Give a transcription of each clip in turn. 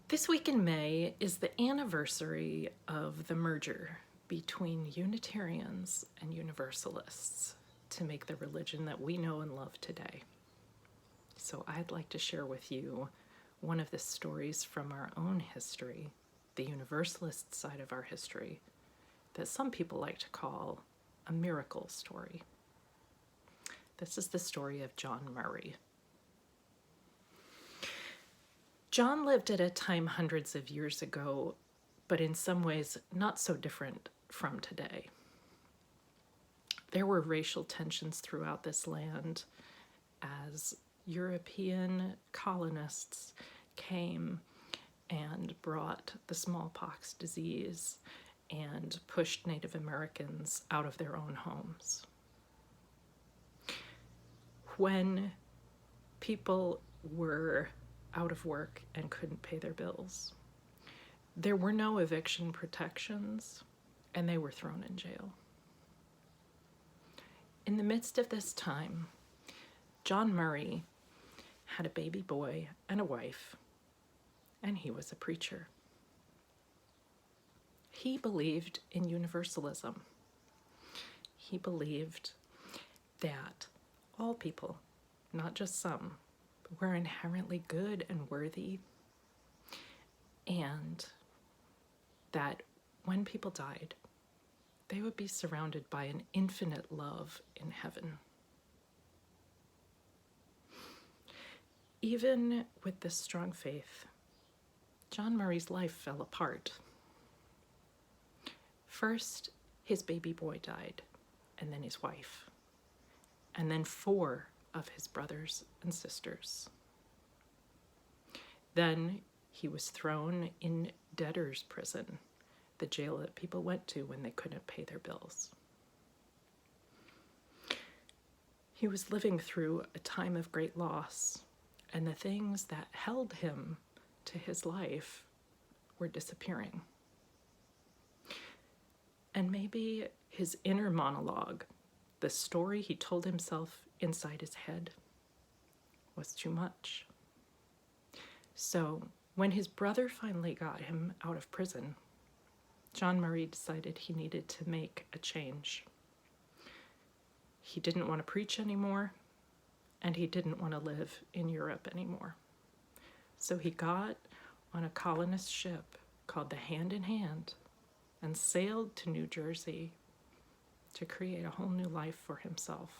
This week in May is the anniversary of the merger between Unitarians and Universalists to make the religion that we know and love today. So I'd like to share with you one of the stories from our own history, the Universalist side of our history, that some people like to call a miracle story. This is the story of John Murray. John lived at a time hundreds of years ago, but in some ways not so different from today. There were racial tensions throughout this land as European colonists came and brought the smallpox disease and pushed Native Americans out of their own homes. When people were out of work and couldn't pay their bills, there were no eviction protections, and they were thrown in jail. In the midst of this time, John Murray had a baby boy and a wife, and he was a preacher. He believed in universalism. He believed that all people, not just some, were inherently good and worthy, and that when people died, they would be surrounded by an infinite love in heaven. Even with this strong faith, John Murray's life fell apart. First, his baby boy died, and then his wife, and then 4 of his brothers and sisters. Then he was thrown in debtor's prison, the jail that people went to when they couldn't pay their bills. He was living through a time of great loss, and the things that held him to his life were disappearing. And maybe his inner monologue, the story he told himself inside his head, was too much. So when his brother finally got him out of prison, John Murray decided he needed to make a change. He didn't want to preach anymore, and he didn't want to live in Europe anymore. So he got on a colonist ship called the Hand in Hand and sailed to New Jersey to create a whole new life for himself.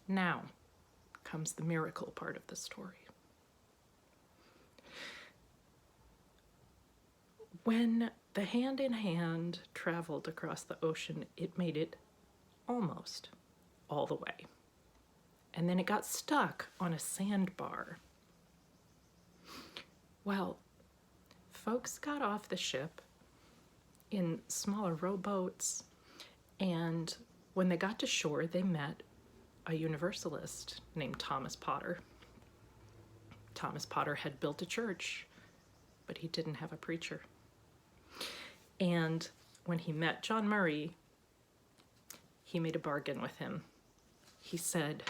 Now comes the miracle part of the story. When the Hand in Hand traveled across the ocean, it made it almost all the way. And then it got stuck on a sandbar. Well, folks got off the ship in smaller rowboats, and when they got to shore, they met a Universalist named Thomas Potter. Thomas Potter had built a church, but he didn't have a preacher. And when he met John Murray, he made a bargain with him. He said,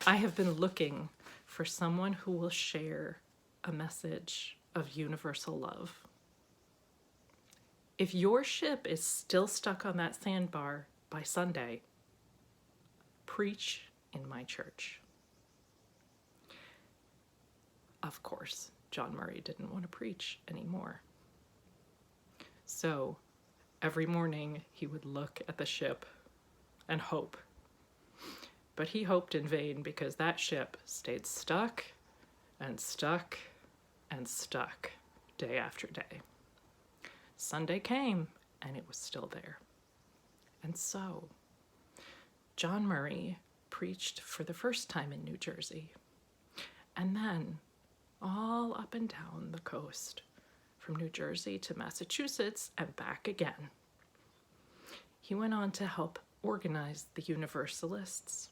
"I have been looking for someone who will share a message of universal love. If your ship is still stuck on that sandbar by Sunday, preach in my church." Of course, John Murray didn't want to preach anymore. So every morning he would look at the ship and hope. But he hoped in vain, because that ship stayed stuck and stuck and stuck day after day. Sunday came and it was still there. And so John Murray preached for the first time in New Jersey, and then all up and down the coast, from New Jersey to Massachusetts and back again. He went on to help organize the Universalists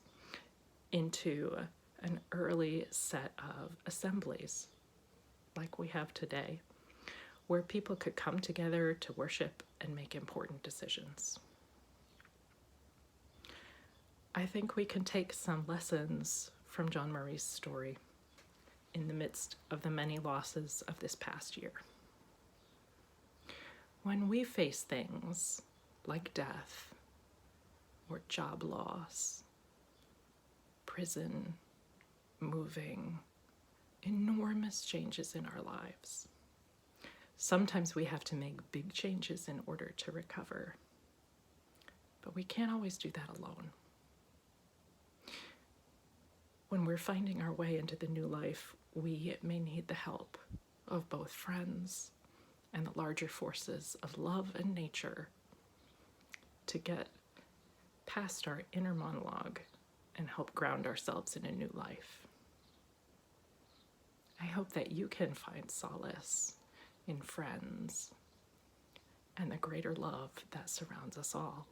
into an early set of assemblies like we have today, where people could come together to worship and make important decisions. I think we can take some lessons from John Murray's story. in the midst of the many losses of this past year. When we face things like death or job loss, prison, moving, enormous changes in our lives, sometimes we have to make big changes in order to recover, but we can't always do that alone. When we're finding our way into the new life, we may need the help of both friends and the larger forces of love and nature to get past our inner monologue and help ground ourselves in a new life. I hope that you can find solace in friends and the greater love that surrounds us all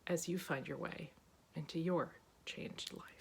as you find your way into your changed life.